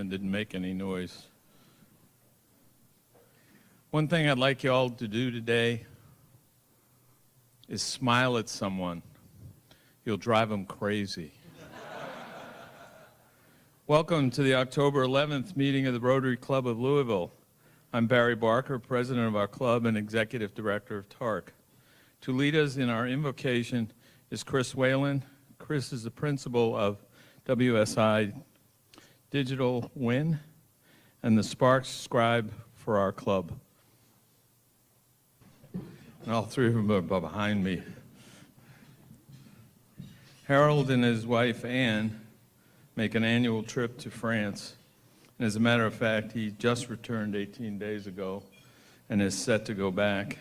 and didn't make any noise. One thing I'd like you all to do today is smile at someone. You'll drive them crazy. Welcome to the October 11th meeting of the Rotary Club of Louisville. I'm Barry Barker, president of our club and executive director of TARC. To lead us in our invocation is Chris Whalen. Chris is the principal of WSI Digital Win and the Sparks scribe for our club. And all three of them are behind me. Harold and his wife Anne make an annual trip to France. And as a matter of fact, he just returned 18 days ago and is set to go back.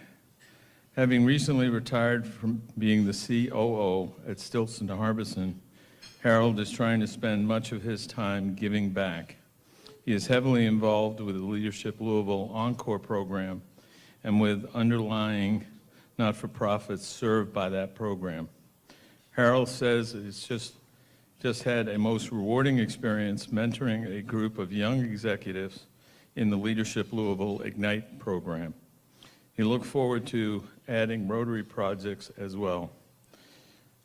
Having recently retired from being the COO at Stilson Harbison, Harold is trying to spend much of his time giving back. He is heavily involved with the Leadership Louisville Encore program and with underlying not-for-profits served by that program. Harold says it's just had a most rewarding experience mentoring a group of young executives in the Leadership Louisville Ignite program. He looked forward to adding Rotary projects as well.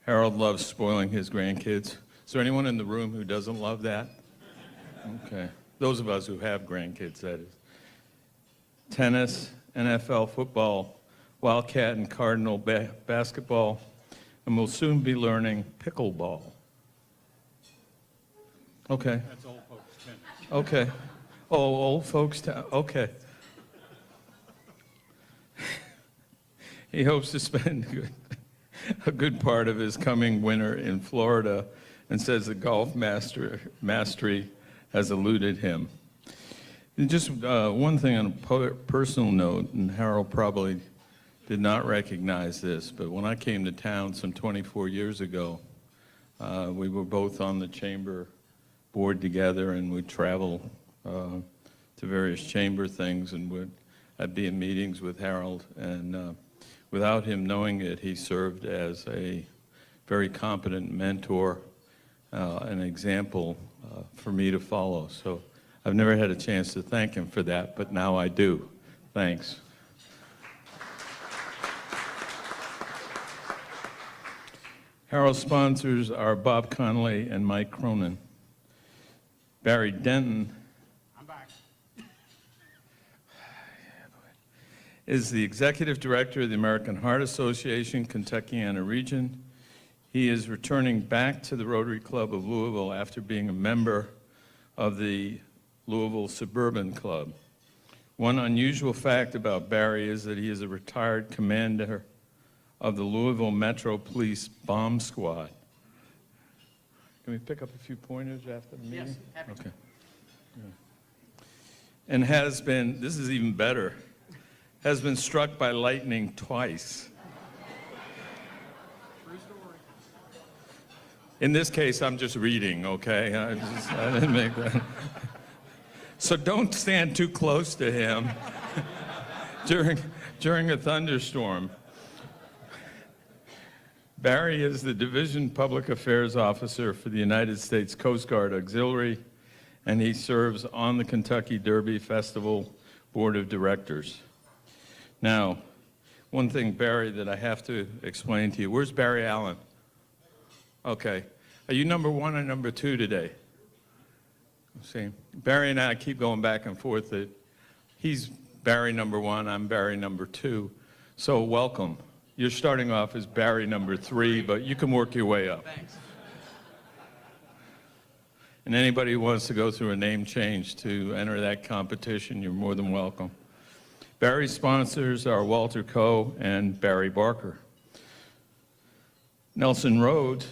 Harold loves spoiling his grandkids. Is there anyone in the room who doesn't love that? Okay. Those of us who have grandkids, that is. Tennis, NFL football, Wildcat and Cardinal basketball, and we'll soon be learning pickleball. Okay. That's old folks' tennis. Okay. Oh, old folks' okay. He hopes to spend a good part of his coming winter in Florida and says the golf mastery has eluded him. And just one thing on a personal note, and Harold probably did not recognize this, but when I came to town some 24 years ago, we were both on the chamber board together, and we'd travel to various chamber things, and I'd be in meetings with Harold, and without him knowing it, he served as a very competent mentor, an example for me to follow. So I've never had a chance to thank him for that, but now I do. Thanks. Harold's sponsors are Bob Conley and Mike Cronin. Barry Denton is the executive director of the American Heart Association, Kentuckiana region. He is returning back to the Rotary Club of Louisville after being a member of the Louisville Suburban Club. One unusual fact about Barry is that he is a retired commander of the Louisville Metro Police Bomb Squad. Can we pick up a few pointers after the meeting? Yes, happy to. Okay. Yeah. And has been, this is even better, has been struck by lightning twice. True story. In this case, I'm just reading, okay? I didn't make that. So don't stand too close to him during a thunderstorm. Barry is the Division Public Affairs Officer for the United States Coast Guard Auxiliary, and he serves on the Kentucky Derby Festival Board of Directors. Now, one thing, Barry, that I have to explain to you. Where's Barry Allen? Okay. Are you number one or number two today? See, Barry and I keep going back and forth that he's Barry number one, I'm Barry number two. So welcome. You're starting off as Barry number three, but you can work your way up. Thanks. And anybody who wants to go through a name change to enter that competition, you're more than welcome. Barry's sponsors are Walter Coe and Barry Barker. Nelson Rhodes,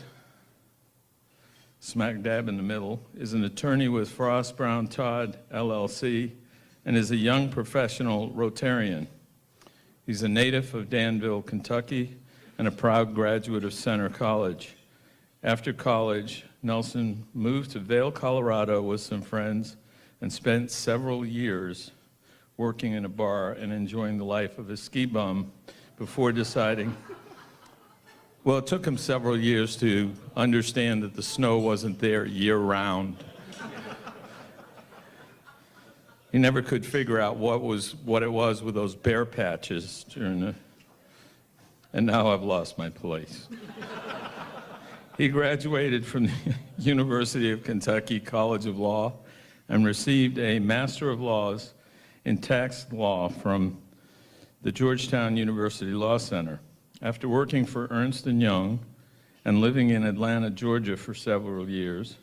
smack dab in the middle, is an attorney with Frost Brown Todd, LLC, and is a young professional Rotarian. He's a native of Danville, Kentucky, and a proud graduate of Center College. After college, Nelson moved to Vail, Colorado with some friends and spent several years working in a bar and enjoying the life of a ski bum before deciding, well, it took him several years to understand that the snow wasn't there year-round. He never could figure out what it was with those bare patches during the, and now I've lost my place. He graduated from the University of Kentucky College of Law and received a Master of Laws in Tax Law from the Georgetown University Law Center. After working for Ernst & Young and living in Atlanta, Georgia for several years,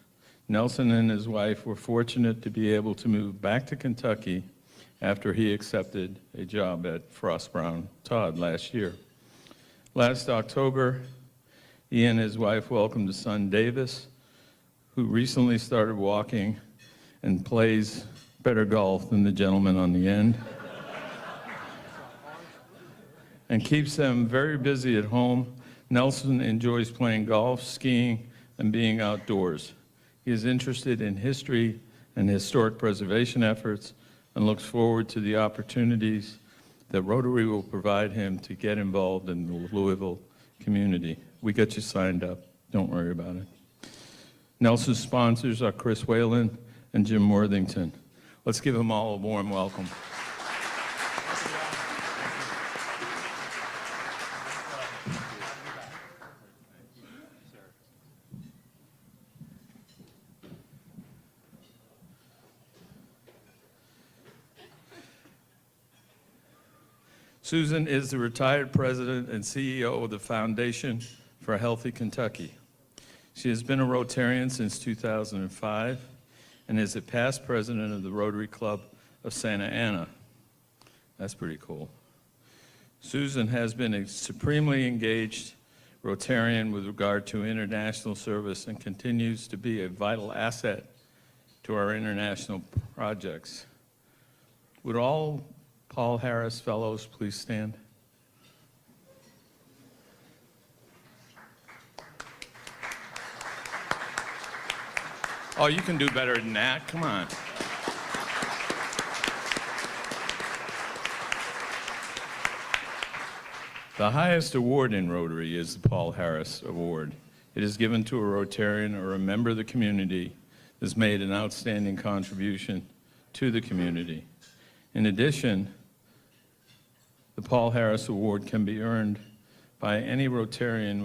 Nelson and his wife were fortunate to be able to move back to Kentucky after he accepted a job at Frost Brown Todd last year. Last October, he and his wife welcomed a son, Davis, who recently started walking and plays better golf than the gentleman on the end, and keeps them very busy at home. Nelson enjoys playing golf, skiing, and being outdoors. He is interested in history and historic preservation efforts and looks forward to the opportunities that Rotary will provide him to get involved in the Louisville community. We got you signed up. Don't worry about it. Nelson's sponsors are Chris Whalen and Jim Worthington. Let's give them all a warm welcome. Susan is the retired president and CEO of the Foundation for a Healthy Kentucky. She has been a Rotarian since 2005 and is a past president of the Rotary Club of Santa Ana. That's pretty cool. Susan has been a supremely engaged Rotarian with regard to international service and continues to be a vital asset to our international projects. Would all Paul Harris Fellows please stand? Oh, you can do better than that. Come on. The highest award in Rotary is the Paul Harris Award. It is given to a Rotarian or a member of the community that has made an outstanding contribution to the community. In addition, the Paul Harris Award can be earned by any Rotarian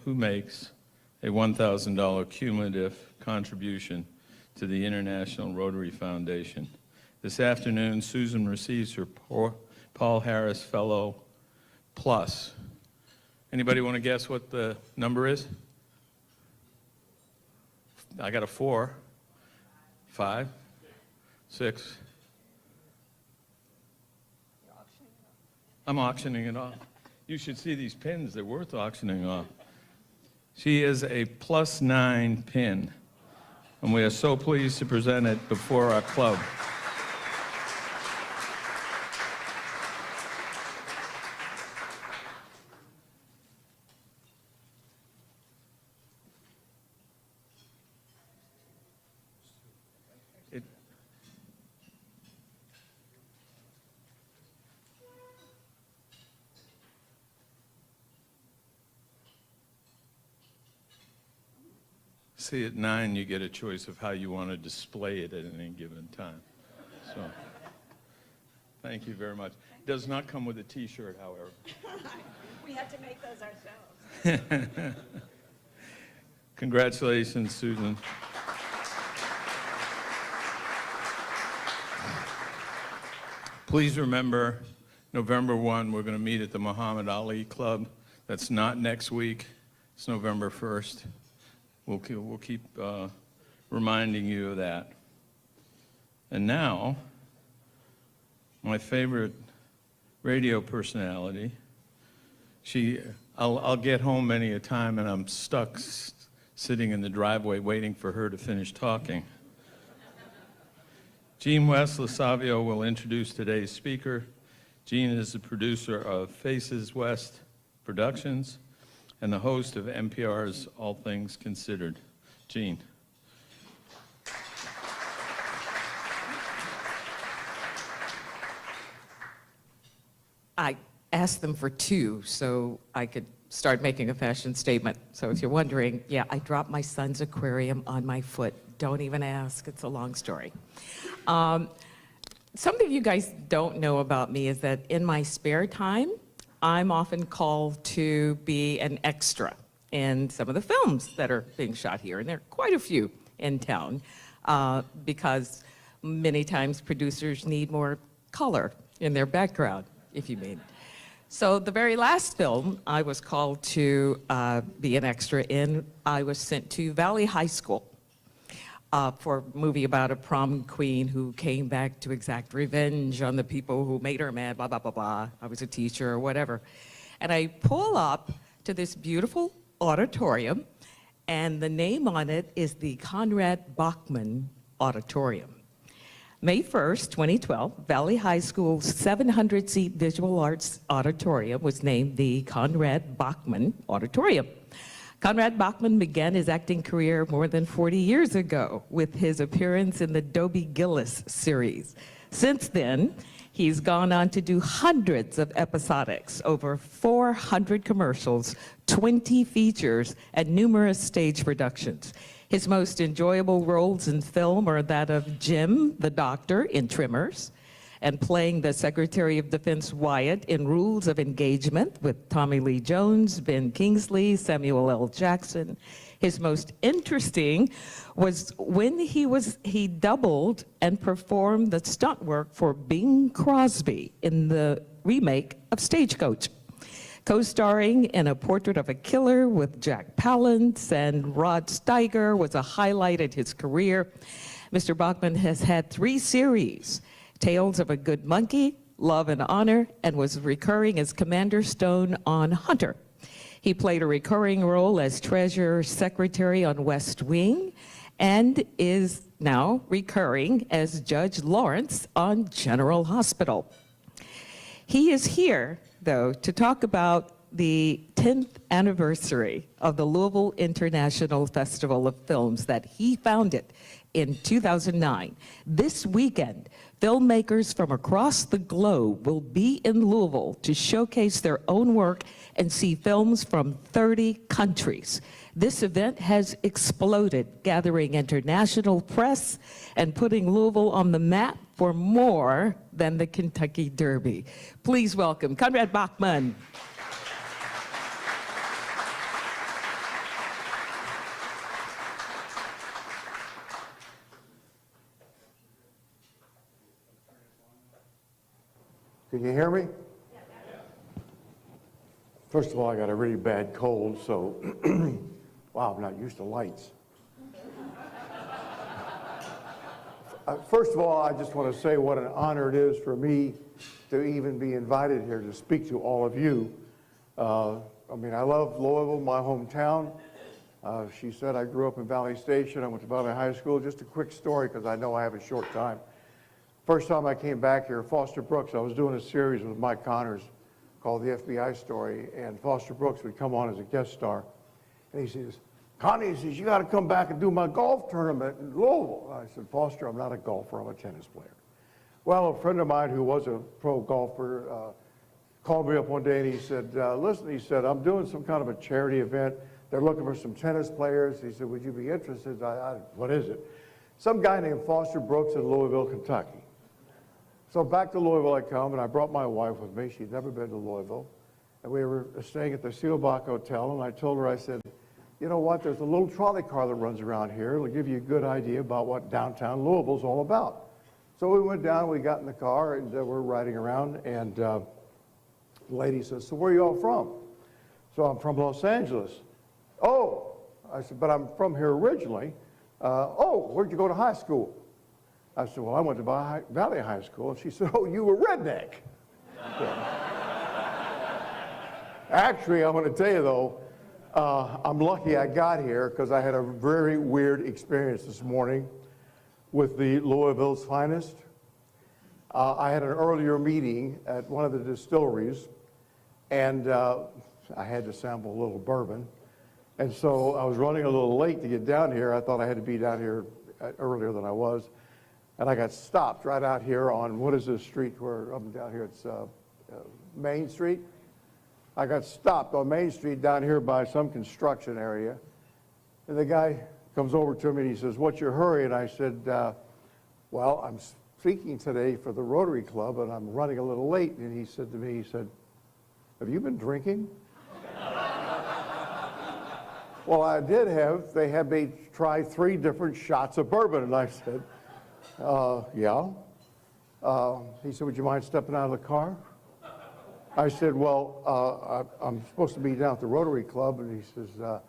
who makes a $1,000 cumulative contribution to the International Rotary Foundation. This afternoon, Susan receives her Paul Harris Fellow Plus. Anybody want to guess what the number is? I got a 4, 5, 6. I'm auctioning it off. You should see these pins. They're worth auctioning off. She is a +9 pin, and we are so pleased to present it before our club. See, at 9, you get a choice of how you want to display it at any given time. So, thank you very much. It does not come with a T-shirt, however. We have to make those ourselves. Congratulations, Susan. Please remember, November 1, we're going to meet at the Muhammad Ali Club. That's not next week. It's November 1st. We'll keep reminding you of that. And now, my favorite radio personality. I'll get home many a time and I'm stuck sitting in the driveway waiting for her to finish talking. Jean West Lasavio will introduce today's speaker. Jean is the producer of Faces West Productions and the host of NPR's All Things Considered. Jean. I asked them for 2 so I could start making a fashion statement. So if you're wondering, yeah, I dropped my son's aquarium on my foot. Don't even ask, it's a long story. Something you guys don't know about me is that in my spare time, I'm often called to be an extra in some of the films that are being shot here, and there are quite a few in town, because many times producers need more color in their background, if you mean. So the very last film I was called to be an extra in, I was sent to Valley High School for a movie about a prom queen who came back to exact revenge on the people who made her mad, blah, blah, blah, blah. I was a teacher or whatever. And I pull up to this beautiful auditorium, and the name on it is the Conrad Bachmann Auditorium. May 1st, 2012, Valley High School's 700-seat visual arts auditorium was named the Conrad Bachmann Auditorium. Conrad Bachmann began his acting career more than 40 years ago with his appearance in the Dobie Gillis series. Since then, he's gone on to do hundreds of episodics, over 400 commercials, 20 features, and numerous stage productions. His most enjoyable roles in film are that of Jim, the doctor, in Tremors, and playing the Secretary of Defense Wyatt in Rules of Engagement with Tommy Lee Jones, Ben Kingsley, Samuel L. Jackson. His most interesting was when he doubled and performed the stunt work for Bing Crosby in the remake of Stagecoach. Co-starring in A Portrait of a Killer with Jack Palance and Rod Steiger was a highlight in his career. Mr. Bachmann has had 3 series, Tales of a Good Monkey, Love and Honor, and was recurring as Commander Stone on Hunter. He played a recurring role as Treasurer Secretary on West Wing and is now recurring as Judge Lawrence on General Hospital. He is here, though, to talk about the 10th anniversary of the Louisville International Festival of Films that he founded in 2009. This weekend, filmmakers from across the globe will be in Louisville to showcase their own work and see films from 30 countries. This event has exploded, gathering international press and putting Louisville on the map for more than the Kentucky Derby. Please welcome Conrad Bachmann. Can you hear me? First of all, I got a really bad cold, so wow, I'm not used to lights. First of all, I just want to say what an honor it is for me to even be invited here to speak to all of you. I mean, I love Louisville, my hometown. She said I grew up in Valley Station. I went to Valley High School. Just a quick story, because I know I have a short time. First time I came back here, Foster Brooks, I was doing a series with Mike Connors called The FBI Story, and Foster Brooks would come on as a guest star. And he says, Connie, he says, you got to come back and do my golf tournament in Louisville. I said, Foster, I'm not a golfer, I'm a tennis player. Well, a friend of mine who was a pro golfer called me up one day and he said, listen, he said, I'm doing some kind of a charity event. They're looking for some tennis players. He said, would you be interested? What is it? Some guy named Foster Brooks in Louisville, Kentucky. So back to Louisville I come, and I brought my wife with me. She'd never been to Louisville. And we were staying at the Seelbach Hotel, and I told her, I said, you know what, there's a little trolley car that runs around here. It'll give you a good idea about what downtown Louisville's all about. So we went down, we got in the car, and we're riding around, and the lady says, so where are you all from? So I'm from Los Angeles. Oh, I said, but I'm from here originally. Oh, where'd you go to high school? I said, well, I went to Valley High School. And she said, oh, you were redneck. Actually, I'm going to tell you, though, I'm lucky I got here because I had a very weird experience this morning with the Louisville's finest. I had an earlier meeting at one of the distilleries, and I had to sample a little bourbon. And so I was running a little late to get down here. I thought I had to be down here earlier than I was. And I got stopped right out here on, what is this street where I'm down here? It's Main Street. I got stopped on Main Street down here by some construction area. And the guy comes over to me and he says, what's your hurry? And I said, well, I'm speaking today for the Rotary Club, and I'm running a little late. And he said to me, he said, have you been drinking? Well, I did have. They had me try 3 different shots of bourbon, and I said, yeah. He said, would you mind stepping out of the car? I said, well, I'm supposed to be down at the Rotary Club, and he says,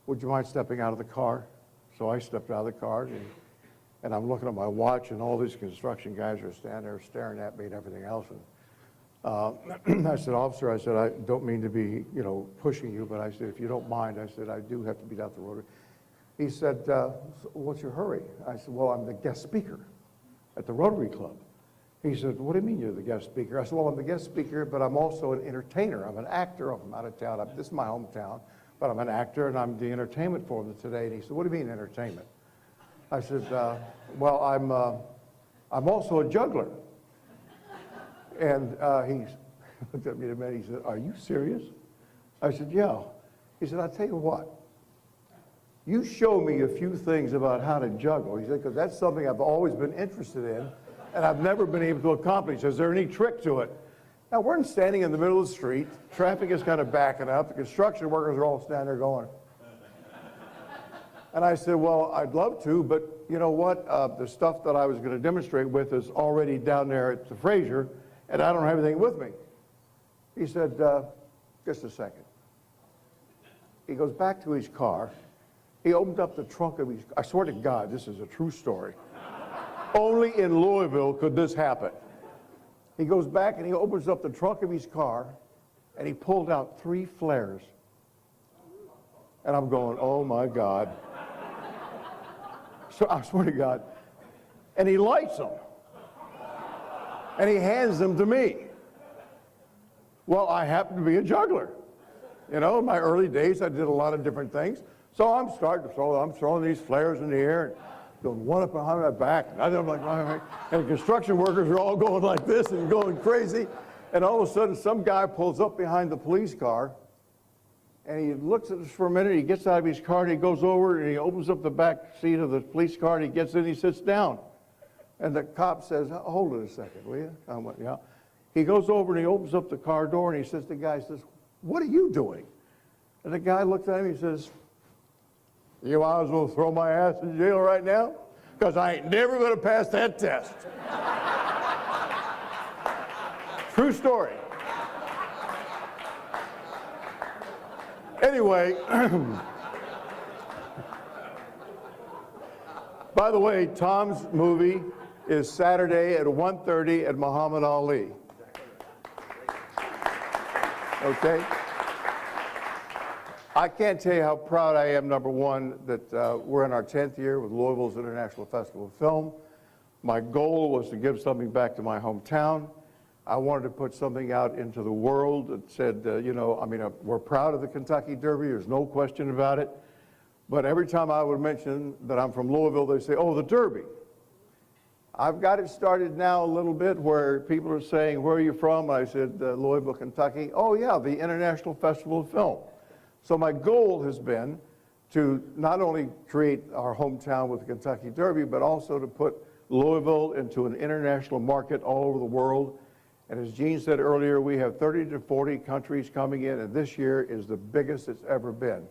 would you mind stepping out of the car? So I stepped out of the car, and I'm looking at my watch, and all these construction guys are standing there staring at me and everything else. And I said, officer, I said, I don't mean to be, pushing you, but I said, if you don't mind, I said, I do have to be down at the Rotary. He said, what's your hurry? I said, well, I'm the guest speaker at the Rotary Club. He said, what do you mean you're the guest speaker? I said, well, I'm the guest speaker, but I'm also an entertainer. I'm an actor. I'm out of town. This is my hometown, but I'm an actor, and I'm the entertainment for them today. And he said, what do you mean entertainment? I said, well, I'm also a juggler. And he looked at me in a minute. He said, are you serious? I said, yeah. He said, I'll tell you what. You show me a few things about how to juggle. He said, because that's something I've always been interested in, and I've never been able to accomplish. Is there any trick to it? Now, we're standing in the middle of the street. Traffic is kind of backing up. The construction workers are all standing there going. And I said, well, I'd love to, but you know what? The stuff that I was going to demonstrate with is already down there at the Fraser, and I don't have anything with me. He said, just a second. He goes back to his car. He opened up the trunk of his car. I swear to God, this is a true story. Only in Louisville could this happen. He goes back and he opens up the trunk of his car, and he pulled out 3 flares. And I'm going, oh my God. So I swear to God. And he lights them. And he hands them to me. Well, I happen to be a juggler. In my early days, I did a lot of different things. So I'm throwing these flares in the air, and going one up behind my back. And I'm like, and the construction workers are all going like this and going crazy. And all of a sudden, some guy pulls up behind the police car, and he looks at us for a minute. He gets out of his car, and he goes over, and he opens up the back seat of the police car, and he gets in, and he sits down. And the cop says, hold it a second, will you? I went, yeah. He goes over, and he opens up the car door, and he says to the guy, what are you doing? And the guy looks at him, he says, you might as well throw my ass in jail right now, because I ain't never going to pass that test. True story. Anyway, by the way, Tom's movie is Saturday at 1:30 at Muhammad Ali. Okay? I can't tell you how proud I am, number one, that we're in our 10th year with Louisville's International Festival of Film. My goal was to give something back to my hometown. I wanted to put something out into the world that said, we're proud of the Kentucky Derby. There's no question about it. But every time I would mention that I'm from Louisville, they say, oh, the Derby. I've got it started now a little bit where people are saying, where are you from? I said, Louisville, Kentucky. Oh, yeah, the International Festival of Film. So my goal has been to not only create our hometown with the Kentucky Derby, but also to put Louisville into an international market all over the world. And as Gene said earlier, we have 30 to 40 countries coming in, and this year is the biggest it's ever been.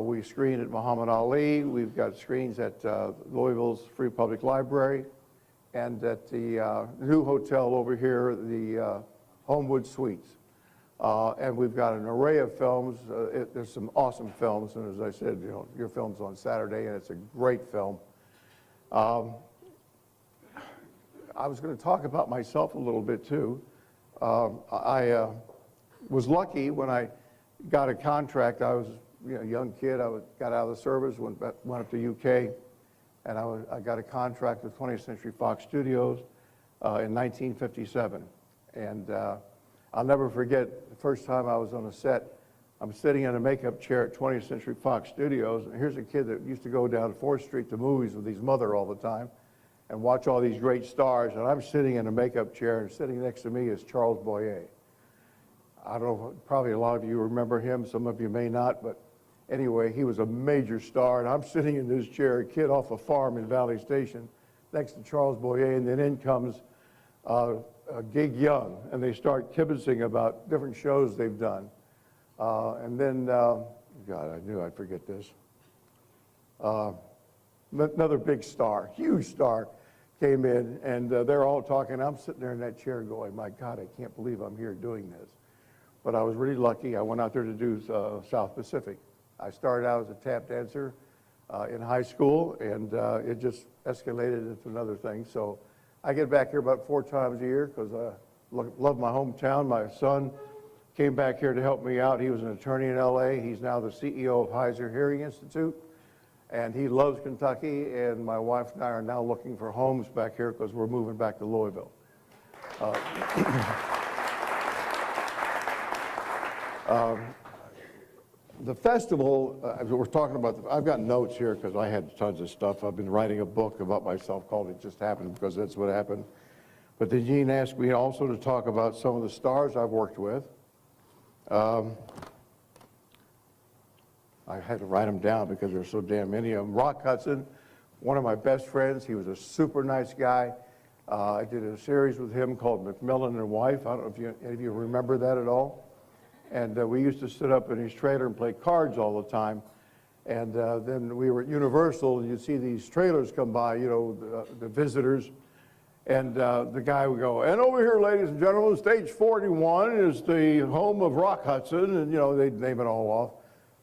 We screen at Muhammad Ali. We've got screens at Louisville's Free Public Library, and at the new hotel over here, the Homewood Suites. And we've got an array of films. There's some awesome films, and as I said, your film's on Saturday, and it's a great film. I was going to talk about myself a little bit too. I was lucky when I got a contract. I was a young kid. I got out of the service, went up to UK, and I got a contract with 20th Century Fox Studios in 1957. And I'll never forget the first time I was on a set. I'm sitting in a makeup chair at 20th Century Fox Studios, and here's a kid that used to go down 4th Street to movies with his mother all the time and watch all these great stars, and I'm sitting in a makeup chair, and sitting next to me is Charles Boyer. I don't know, probably a lot of you remember him, some of you may not, but anyway, he was a major star, and I'm sitting in this chair, a kid off a farm in Valley Station, next to Charles Boyer, and then in comes Gig Young, and they start kibitzing about different shows they've done. And then, God, I knew I'd forget this. Another big star, huge star, came in, and they're all talking. I'm sitting there in that chair going, my God, I can't believe I'm here doing this. But I was really lucky. I went out there to do South Pacific. I started out as a tap dancer in high school, and it just escalated into another thing. So I get back here about 4 times a year because I love my hometown. My son came back here to help me out. He was an attorney in LA. He's now the CEO of Heiser Hearing Institute, and he loves Kentucky. And my wife and I are now looking for homes back here because we're moving back to Louisville. The festival, we're talking about, I've got notes here because I had tons of stuff. I've been writing a book about myself called It Just Happened because that's what happened. But then Gene asked me also to talk about some of the stars I've worked with. I had to write them down because there's so damn many of them. Rock Hudson, one of my best friends. He was a super nice guy. I did a series with him called McMillan and Wife. I don't know if any of you remember that at all. And we used to sit up in his trailer and play cards all the time. And then we were at Universal, and you'd see these trailers come by, you know, the visitors. And the guy would go, and over here, ladies and gentlemen, stage 41 is the home of Rock Hudson. And, you know, they'd name it all off.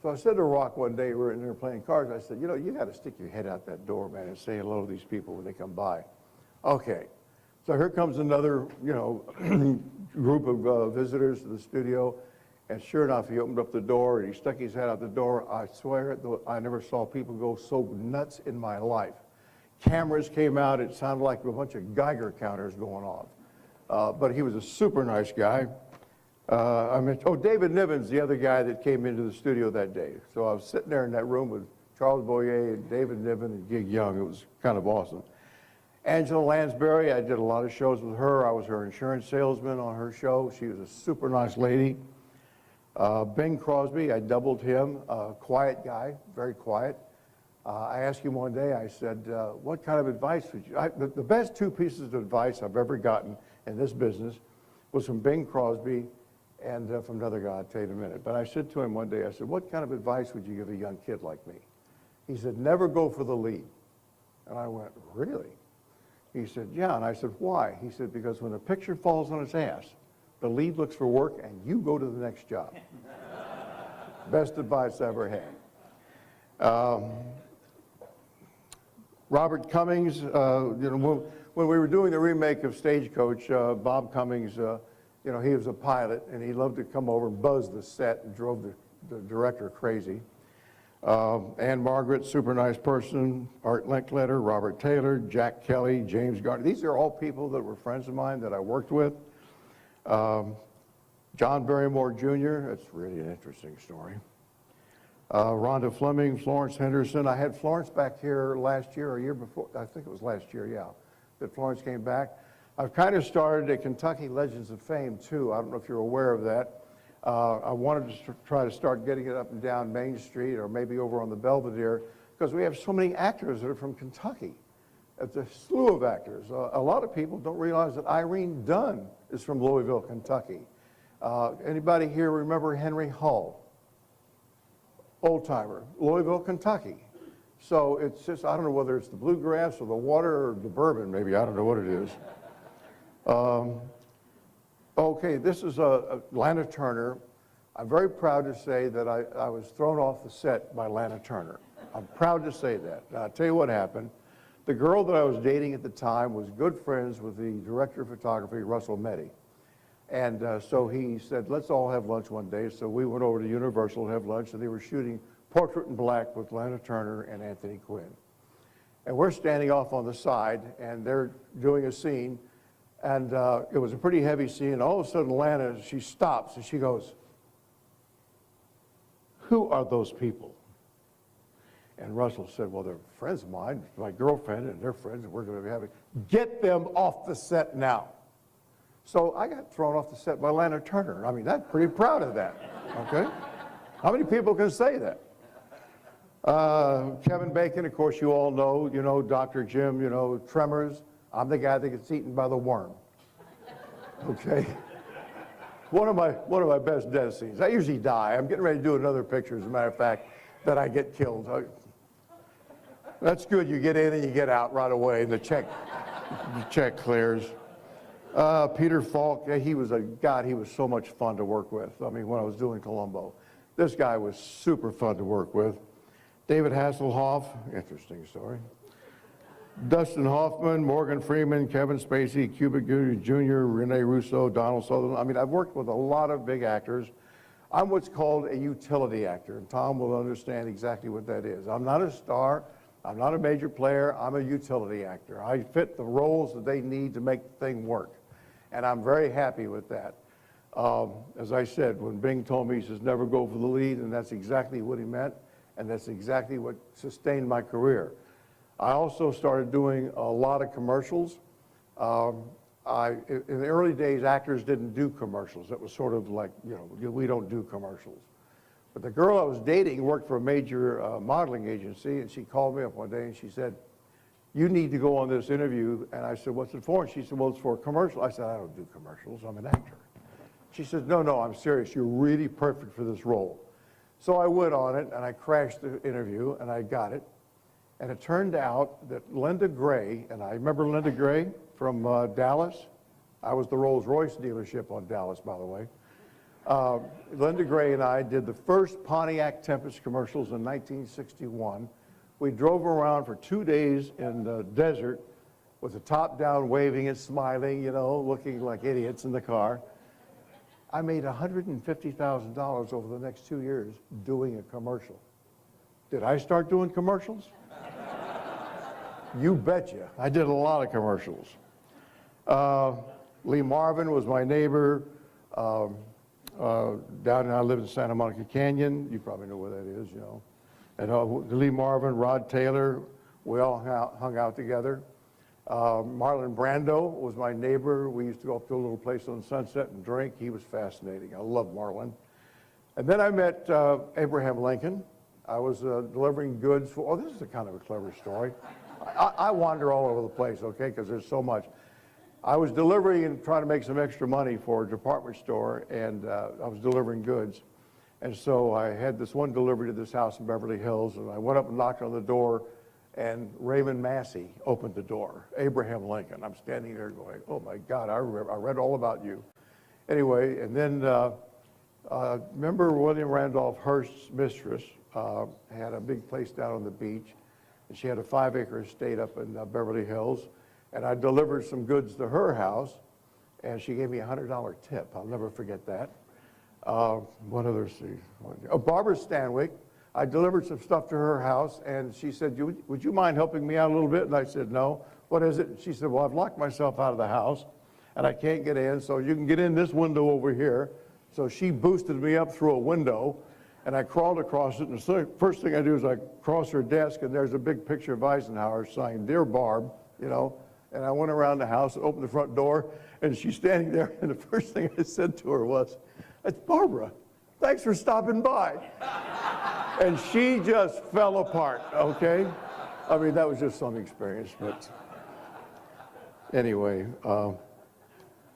So I said to Rock one day, we were in there playing cards, I said, you know, you got to stick your head out that door, man, and say hello to these people when they come by. Okay. So here comes another, you know, group of visitors to the studio. And sure enough, he opened up the door and he stuck his head out the door. I swear, I never saw people go so nuts in my life. Cameras came out. It sounded like a bunch of Geiger counters going off. But he was a super nice guy. David Niven's the other guy that came into the studio that day. So I was sitting there in that room with Charles Boyer and David Niven and Gig Young. It was kind of awesome. Angela Lansbury, I did a lot of shows with her. I was her insurance salesman on her show. She was a super nice lady. Bing Crosby, I doubled him, quiet guy, very quiet. I asked him one day, I said, what kind of advice would you, the best 2 pieces of advice I've ever gotten in this business was from Bing Crosby and from another guy, I'll tell you in a minute. But I said to him one day, I said, what kind of advice would you give a young kid like me? He said, never go for the lead. And I went, really? He said, yeah. And I said, why? He said, because when a picture falls on its ass, the lead looks for work, and you go to the next job. Best advice I ever had. Robert Cummings, you know, when we were doing the remake of Stagecoach, Bob Cummings, you know, he was a pilot, and he loved to come over and buzz the set and drove the director crazy. Ann Margaret, super nice person. Art Linkletter, Robert Taylor, Jack Kelly, James Gardner. These are all people that were friends of mine that I worked with. John Barrymore Jr., that's really an interesting story. Rhonda Fleming, Florence Henderson. I had Florence back here last year or a year before. I think it was last year, yeah, that Florence came back. I've kind of started a Kentucky Legends of Fame, too. I don't know if you're aware of that. I wanted to try to start getting it up and down Main Street or maybe over on the Belvedere because we have so many actors that are from Kentucky. It's a slew of actors. A lot of people don't realize that Irene Dunn is from Louisville, Kentucky. Anybody here remember Henry Hull? Old-timer, Louisville, Kentucky. So it's just, I don't know whether it's the bluegrass or the water or the bourbon, maybe, I don't know what it is. Okay, this is Lana Turner. I'm very proud to say that I was thrown off the set by Lana Turner. I'm proud to say that. Now, I'll tell you what happened. The girl that I was dating at the time was good friends with the director of photography, Russell Meddy. And so he said, let's all have lunch one day. So we went over to Universal to have lunch, and they were shooting Portrait in Black with Lana Turner and Anthony Quinn. And we're standing off on the side, and they're doing a scene, and it was a pretty heavy scene. And all of a sudden, Lana, she stops, and she goes, who are those people? And Russell said, well, they're friends of mine, my girlfriend and their friends, and we're going to be having, get them off the set now. So I got thrown off the set by Lana Turner. I mean, I'm pretty proud of that, okay? How many people can say that? Kevin Bacon, of course, you all know, Dr. Jim, Tremors. I'm the guy that gets eaten by the worm. Okay? One of my best death scenes. I usually die. I'm getting ready to do another picture, as a matter of fact, that I get killed. That's good. You get in and you get out right away, and the check clears. Peter Falk, he was so much fun to work with. I mean, when I was doing Columbo. This guy was super fun to work with. David Hasselhoff, interesting story. Dustin Hoffman, Morgan Freeman, Kevin Spacey, Cuba Gooding Jr., Rene Russo, Donald Sutherland. I mean, I've worked with a lot of big actors. I'm what's called a utility actor, and Tom will understand exactly what that is. I'm not a star. I'm not a major player. I'm a utility actor. I fit the roles that they need to make the thing work, and I'm very happy with that. As I said, when Bing told me, he says, never go for the lead, and that's exactly what he meant, and that's exactly what sustained my career. I also started doing a lot of commercials. In the early days, actors didn't do commercials. It was sort of like, we don't do commercials. But the girl I was dating worked for a major modeling agency, and she called me up one day and she said, you need to go on this interview. And I said, what's it for? And she said, well, it's for a commercial. I said, I don't do commercials. I'm an actor. She said, no, I'm serious. You're really perfect for this role. So I went on it, and I crashed the interview, and I got it. And it turned out that Linda Gray, and I remember Linda Gray from Dallas. I was the Rolls-Royce dealership on Dallas, by the way. Linda Gray and I did the first Pontiac Tempest commercials in 1961. We drove around for 2 days in the desert with the top down, waving and smiling, looking like idiots in the car. I made $150,000 over the next 2 years doing a commercial. Did I start doing commercials? You betcha. I did a lot of commercials. Lee Marvin was my neighbor down I lived in Santa Monica Canyon. You probably know where that is, And Lee Marvin, Rod Taylor, we all hung out together. Marlon Brando was my neighbor. We used to go up to a little place on Sunset and drink. He was fascinating. I love Marlon. And then I met Abraham Lincoln. I was delivering goods for, this is a kind of a clever story. I wander all over the place, okay, because there's so much. I was delivering and trying to make some extra money for a department store, and I was delivering goods. And so I had this one delivery to this house in Beverly Hills, and I went up and knocked on the door, and Raymond Massey opened the door, Abraham Lincoln. I'm standing there going, oh my God, I read all about you. Anyway, and then remember William Randolph Hearst's mistress had a big place down on the beach, and she had a 5-acre estate up in Beverly Hills, and I delivered some goods to her house, and she gave me a $100 tip. I'll never forget that. What other thing? Oh, Barbara Stanwyck. I delivered some stuff to her house, and she said, would you mind helping me out a little bit? And I said, no. What is it? And she said, well, I've locked myself out of the house, and I can't get in, so you can get in this window over here. So she boosted me up through a window, and I crawled across it, and the first thing I do is I cross her desk, and there's a big picture of Eisenhower signed, Dear Barb, and I went around the house and opened the front door, and she's standing there, and the first thing I said to her was, it's Barbara, thanks for stopping by. And she just fell apart, okay? I mean, that was just some experience, but anyway,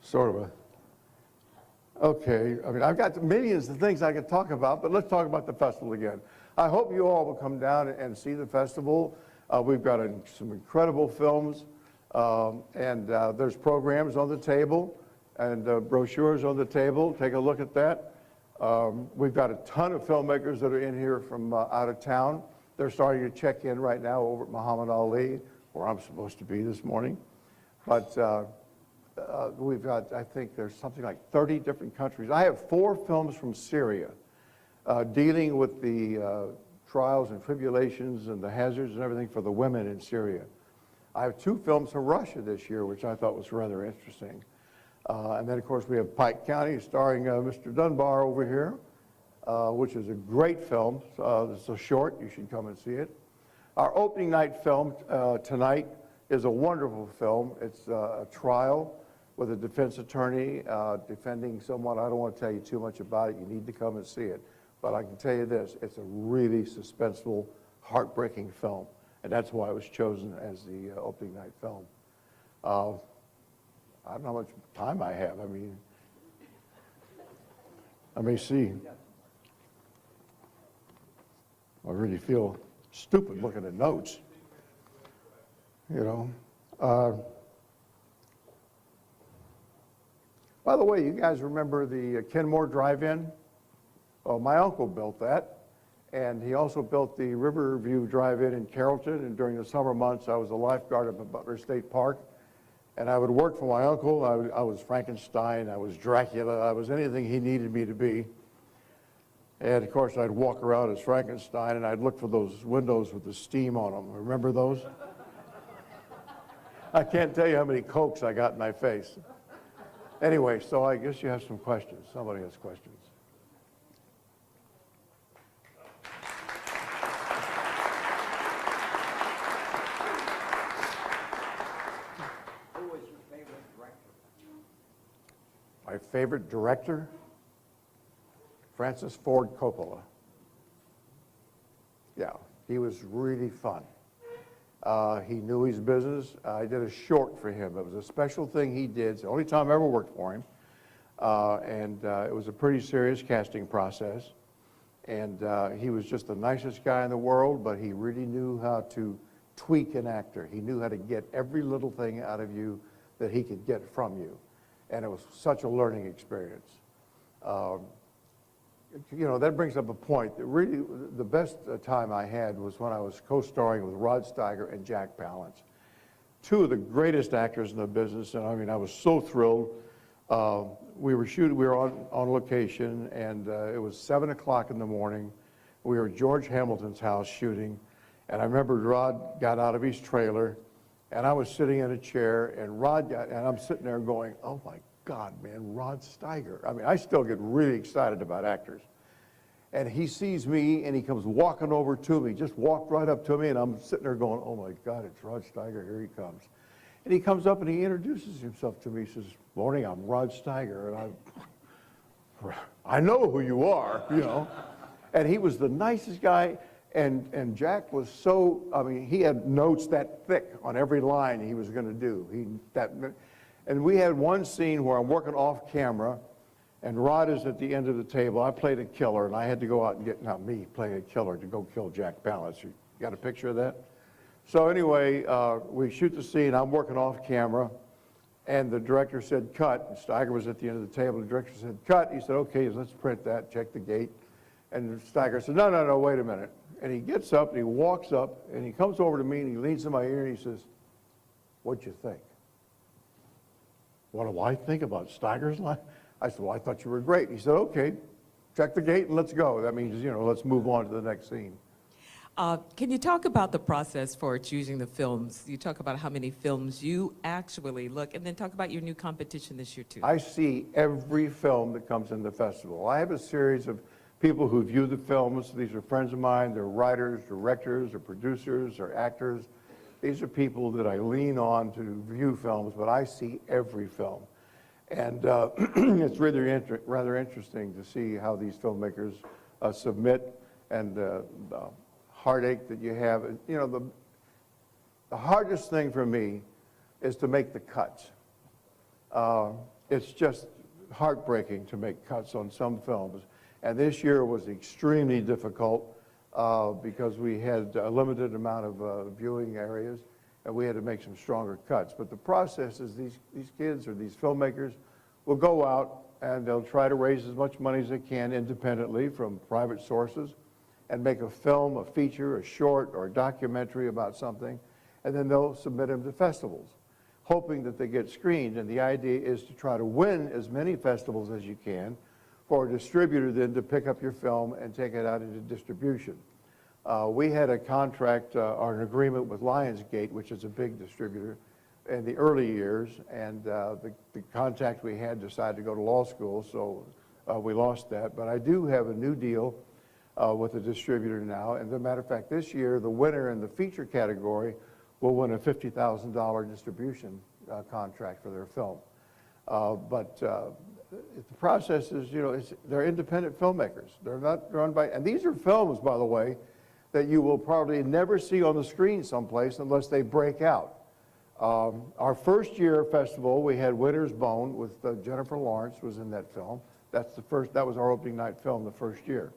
sort of a, okay. I mean, I've got millions of things I could talk about, but let's talk about the festival again. I hope you all will come down and see the festival. We've got some incredible films, and there's programs on the table and brochures on the table. Take a look at that. We've got a ton of filmmakers that are in here from out of town. They're starting to check in right now over at Muhammad Ali, where I'm supposed to be this morning. But we've got, I think there's something like 30 different countries. I have 4 films from Syria dealing with the trials and tribulations and the hazards and everything for the women in Syria. I have 2 films from Russia this year, which I thought was rather interesting. And then, of course, we have Pike County starring Mr. Dunbar over here, which is a great film. It's a short. You should come and see it. Our opening night film tonight is a wonderful film. It's a trial with a defense attorney defending someone. I don't want to tell you too much about it. You need to come and see it. But I can tell you this. It's a really suspenseful, heartbreaking film, and that's why it was chosen as the opening night film. I don't know how much time I have. I mean, let me see. I really feel stupid looking at notes, you know. By the way, you guys remember the Kenmore Drive-In? Well, my uncle built that, and he also built the Riverview Drive-In in Carrollton, and during the summer months, I was a lifeguard up at Butler State Park, and I would work for my uncle. I was Frankenstein, I was Dracula, I was anything he needed me to be. And of course, I'd walk around as Frankenstein, and I'd look for those windows with the steam on them. Remember those? I can't tell you how many Cokes I got in my face. Anyway, so I guess you have some questions. Somebody has questions. Who was your favorite director? My favorite director? Francis Ford Coppola. Yeah, he was really fun. He knew his business. I did a short for him. It was a special thing he did. It's the only time I ever worked for him. It was a pretty serious casting process. And he was just the nicest guy in the world, but he really knew how to tweak an actor. He knew how to get every little thing out of you that he could get from you. And it was such a learning experience. You know, that brings up a point. That really, the best time I had was when I was co-starring with Rod Steiger and Jack Palance, two of the greatest actors in the business. And I mean, I was so thrilled. We were on location, and it was 7 o'clock in the morning. We were at George Hamilton's house shooting, and I remember Rod got out of his trailer, and I was sitting in a chair, and I'm sitting there going, oh my God, man, Rod Steiger. I mean, I still get really excited about actors. And he sees me, and he comes walking over to me, just walked right up to me, and I'm sitting there going, oh my God, it's Rod Steiger, here he comes. And he comes up and he introduces himself to me. He says, morning, I'm Rod Steiger, and I know who you are, you know. And he was the nicest guy, and Jack was so, I mean, he had notes that thick on every line he was gonna do. And we had one scene where I'm working off camera, and Rod is at the end of the table. I played a killer, and I had to go out and get, not me, play a killer to go kill Jack Palance. You got a picture of that? So anyway, we shoot the scene. I'm working off camera, and the director said, cut. And Steiger was at the end of the table. The director said, cut. He said, okay, let's print that, check the gate. And Steiger said, no, wait a minute. And he gets up, and he walks up, and he comes over to me, and he leans in my ear, and he says, what'd you think? What do I think about Steiger's line? I said, well, I thought you were great. He said, okay, check the gate and let's go. That means, you know, let's move on to the next scene. Can you talk about the process for choosing the films? You talk about how many films you actually look, and then talk about your new competition this year, too. I see every film that comes in the festival. I have a series of people who view the films. These are friends of mine. They're writers, directors, or producers, or actors. These are people that I lean on to view films, but I see every film. And it's really rather interesting to see how these filmmakers submit, and the heartache that you have. You know, the hardest thing for me is to make the cuts. It's just heartbreaking to make cuts on some films. And this year was extremely difficult because we had a limited amount of viewing areas, and we had to make some stronger cuts. But the process is these kids or these filmmakers will go out and they'll try to raise as much money as they can independently from private sources and make a film, a feature, a short, or a documentary about something, and then they'll submit them to festivals, hoping that they get screened. And the idea is to try to win as many festivals as you can for a distributor then to pick up your film and take it out into distribution. We had a contract or an agreement with Lionsgate, which is a big distributor, in the early years, and the contact we had decided to go to law school, so we lost that. But I do have a new deal with a distributor now, and as a matter of fact, this year, the winner in the feature category will win a $50,000 distribution contract for their film. The process is, you know, they're independent filmmakers. They're not run by, and these are films, by the way, that you will probably never see on the screen someplace unless they break out. Our first year festival, we had Winter's Bone with Jennifer Lawrence was in that film. That was our opening night film the first year.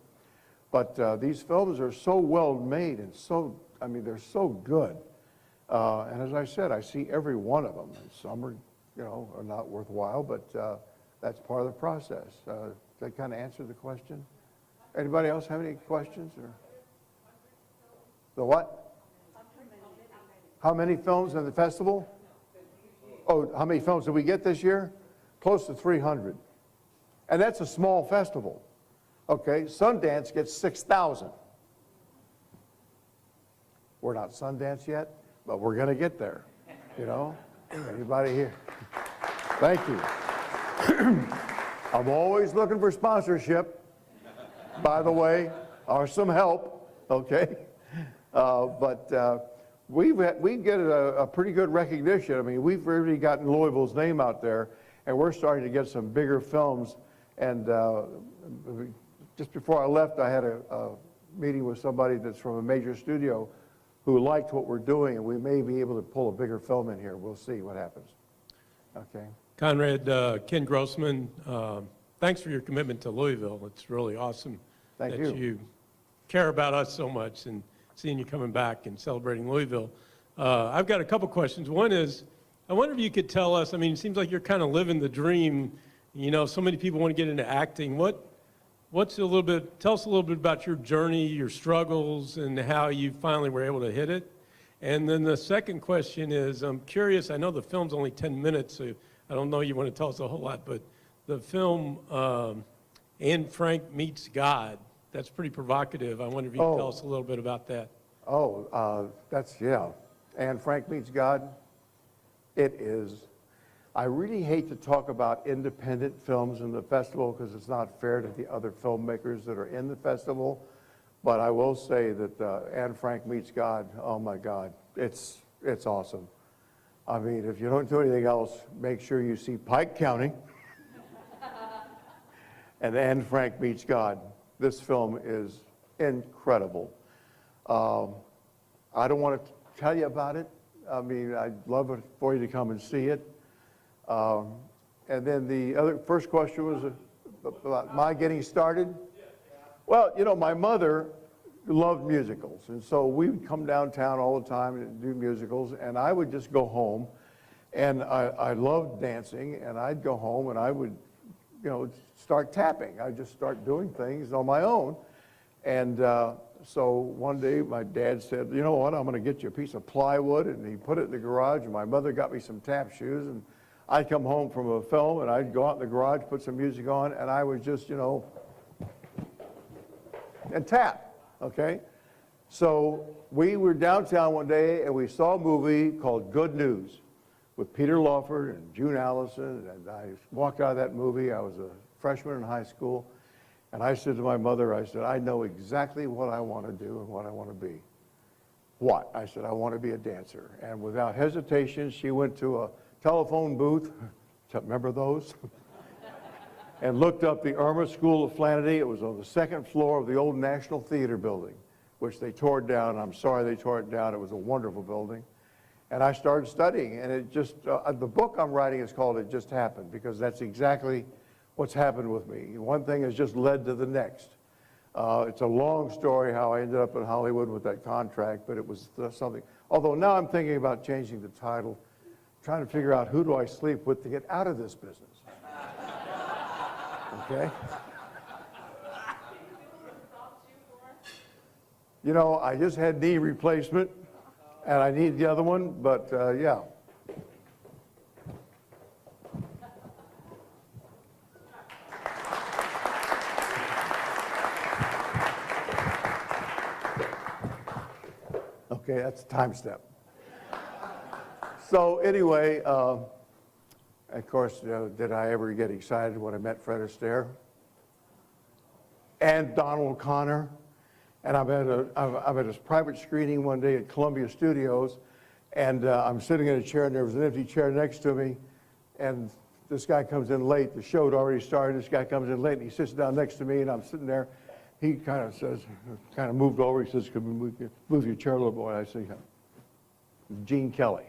But these films are so well made and they're so good. And as I said, I see every one of them. And some are, are not worthwhile, but that's part of the process. Does that kind of answer the question? Anybody else have any questions? Or the what? How many films in the festival? Oh, how many films did we get this year? Close to 300. And that's a small festival. Okay, Sundance gets 6,000. We're not Sundance yet, but we're going to get there. Anybody here? Thank you. I'm always looking for sponsorship, by the way, or some help, okay? We get a pretty good recognition. I mean, we've really gotten Louisville's name out there, and we're starting to get some bigger films. And just before I left, I had a meeting with somebody that's from a major studio who liked what we're doing, and we may be able to pull a bigger film in here. We'll see what happens. Okay. Conrad, Ken Grossman, thanks for your commitment to Louisville. It's really awesome Thank that you care about us so much and seeing you coming back and celebrating Louisville. I've got a couple questions. One is, I wonder if you could tell us, I mean, it seems like you're kind of living the dream. So many people want to get into acting. Tell us a little bit about your journey, your struggles, and how you finally were able to hit it. And then the second question is, I'm curious, I know the film's only 10 minutes, so I don't know you want to tell us a whole lot, but the film, Anne Frank Meets God, that's pretty provocative. I wonder if you could tell us a little bit about that. Anne Frank Meets God. It is. I really hate to talk about independent films in the festival because it's not fair to the other filmmakers that are in the festival. But I will say that Anne Frank Meets God, oh my God, it's awesome. I mean, if you don't do anything else, make sure you see Pike County and Anne Frank Meets God. This film is incredible. I don't want to tell you about it. I mean, I'd love it for you to come and see it. And then the first question was about my getting started. Well, my mother loved musicals, and so we would come downtown all the time and do musicals, and I would just go home, and I loved dancing, and I'd go home and I would, start tapping. I'd just start doing things on my own. And so one day my dad said, you know what, I'm going to get you a piece of plywood, and he put it in the garage, and my mother got me some tap shoes, and I'd come home from a film, and I'd go out in the garage, put some music on, and I would just, and tap, okay? So we were downtown one day, and we saw a movie called Good News with Peter Lawford and June Allison, and I walked out of that movie. I was a freshman in high school, and I said to my mother, I said, I know exactly what I want to do and what I want to be. What? I said, I want to be a dancer. And without hesitation, she went to a telephone booth, remember those? And looked up the Irma School of Flanity. It was on the second floor of the old National Theater building, which they tore down. I'm sorry they tore it down. It was a wonderful building. And I started studying, and it just, the book I'm writing is called It Just Happened, because that's exactly what's happened with me. One thing has just led to the next. It's a long story how I ended up in Hollywood with that contract, but it was something. Although now I'm thinking about changing the title, trying to figure out who do I sleep with to get out of this business. Okay? I just had knee replacement, and I need the other one, but yeah. Okay, that's a time step. So anyway, of course, did I ever get excited when I met Fred Astaire and Donald O'Connor? And I'm at a private screening one day at Columbia Studios, and I'm sitting in a chair, and there was an empty chair next to me, and this guy comes in late. The show had already started. This guy comes in late, and he sits down next to me, and I'm sitting there. he kind of says, kind of moved over, he says, "Could we move your chair a little more?" I say, "Gene Kelly."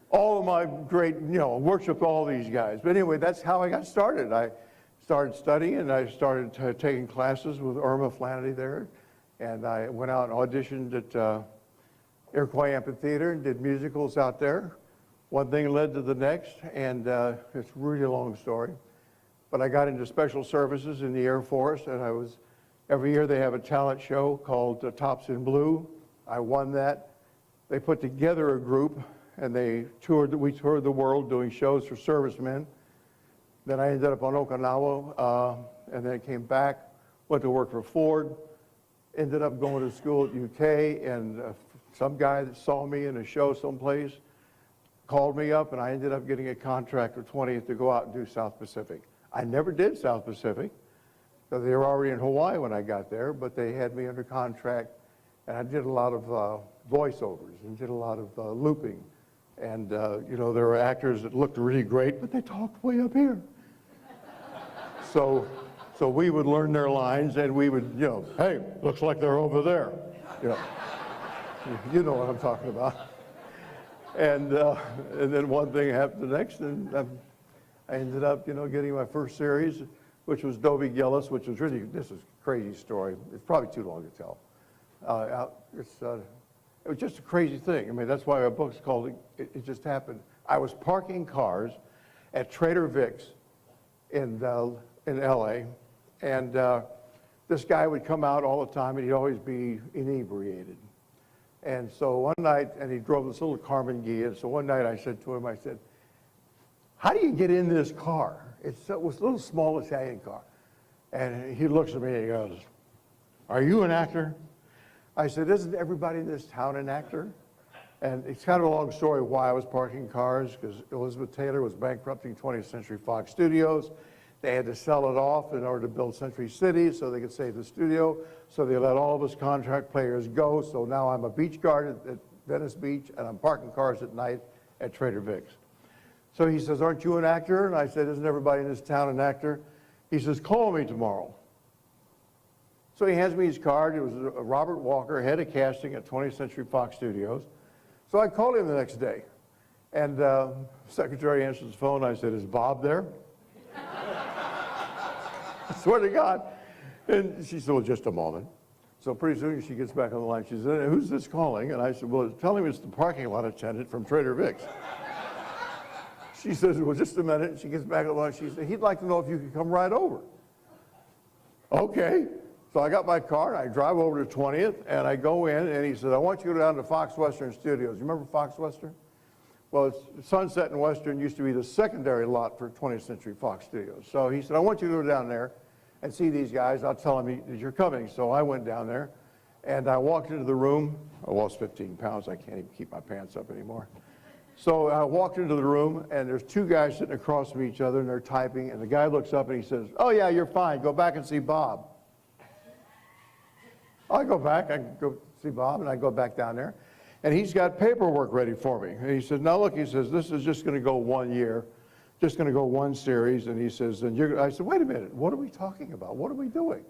All of my great, worship all these guys. But anyway, that's how I got started. I started studying, and I started taking classes with Irma Flannery there. And I went out and auditioned at Iroquois Amphitheater and did musicals out there. One thing led to the next, and it's a really long story. But I got into special services in the Air Force, and every year they have a talent show called Tops in Blue. I won that. They put together a group, and we toured the world doing shows for servicemen. Then I ended up on Okinawa, and then I came back, went to work for Ford, ended up going to school at UK, and some guy that saw me in a show someplace called me up, and I ended up getting a contract with 20th to go out and do South Pacific. I never did South Pacific, because they were already in Hawaii when I got there, but they had me under contract, and I did a lot of voiceovers and did a lot of looping. And, there were actors that looked really great, but they talked way up here. So we would learn their lines, and we would, "Hey, looks like they're over there." You know what I'm talking about. And then one thing happened to the next, and I ended up, getting my first series, which was Dobie Gillis, which was really, this is a crazy story. It's probably too long to tell. It was just a crazy thing. I mean, that's why our book's called It Just Happened. I was parking cars at Trader Vic's in L.A., and this guy would come out all the time, and he'd always be inebriated. And so one night, and he drove this little Carmen Ghia, so one night I said to him, "How do you get in this car?" It was a little small Italian car. And he looks at me and he goes, "Are you an actor?" I said, "Isn't everybody in this town an actor?" And it's kind of a long story why I was parking cars, because Elizabeth Taylor was bankrupting 20th Century Fox Studios. They had to sell it off in order to build Century City so they could save the studio. So they let all of us contract players go. So now I'm a beach guard at Venice Beach, and I'm parking cars at night at Trader Vic's. So he says, "Aren't you an actor?" And I said, "Isn't everybody in this town an actor?" He says, "Call me tomorrow." So he hands me his card. It was Robert Walker, head of casting at 20th Century Fox Studios. So I called him the next day. And the secretary answers the phone. I said, "Is Bob there?" I swear to God. And she said, "Well, just a moment." So pretty soon she gets back on the line. She said, "Who's this calling?" And I said, "Well, tell him it's the parking lot attendant from Trader Vic's." She says, "Well, just a minute." She gets back on the line. She said, "He'd like to know if you could come right over." Okay. So I got my car, and I drive over to 20th, and I go in, and he said, "I want you to go down to Fox Western Studios." You remember Fox Western? Well, Sunset and Western used to be the secondary lot for 20th Century Fox Studios. So he said, "I want you to go down there and see these guys. I'll tell them that you're coming." So I went down there, and I walked into the room. I lost 15 pounds. I can't even keep my pants up anymore. So I walked into the room, and there's two guys sitting across from each other, and they're typing. And the guy looks up, and he says, "Oh, yeah, you're fine. Go back and see Bob." I go back. I go see Bob, and I go back down there. And he's got paperwork ready for me. And he says, "Now, look," he says, "this is just going to go 1 year, just going to go one series." And he says, I said, "Wait a minute. What are we talking about? What are we doing?"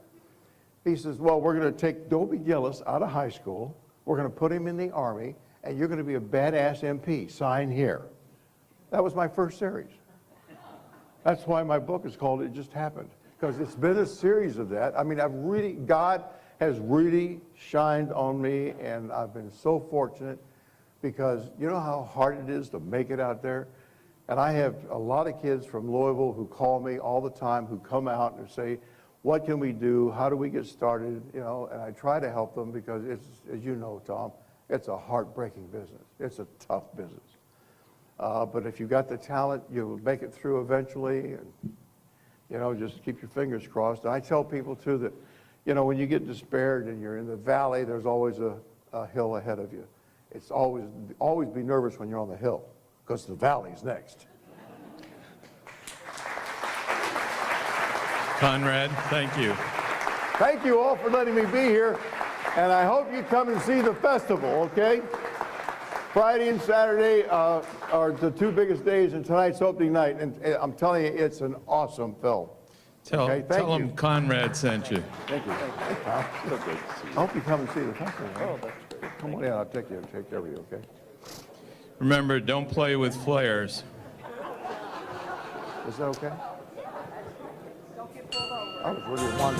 He says, "Well, we're going to take Dobie Gillis out of high school. We're going to put him in the Army, and you're going to be a badass MP. Sign here." That was my first series. That's why my book is called It Just Happened, because it's been a series of that. I mean, God has really shined on me, and I've been so fortunate, because you know how hard it is to make it out there? And I have a lot of kids from Louisville who call me all the time, who come out and say, "What can we do? How do we get started?" And I try to help them, because it's, as you know, Tom, it's a heartbreaking business. It's a tough business. But if you've got the talent, you'll make it through eventually, and just keep your fingers crossed. And I tell people too that, when you get despaired and you're in the valley, there's always a hill ahead of you. It's always be nervous when you're on the hill, because the valley's next. Conrad, thank you. Thank you all for letting me be here, and I hope you come and see the festival, okay? Friday and Saturday are the two biggest days, and tonight's opening night, and I'm telling you, it's an awesome film. Tell, Okay, thank tell you. him Conrad sent you. Thank you. Hey, Tom. I hope you come and see the festival. Oh, that's great. Come on in, I'll take care of you, okay? Remember, don't play with flares. Is that okay? I was really wondering.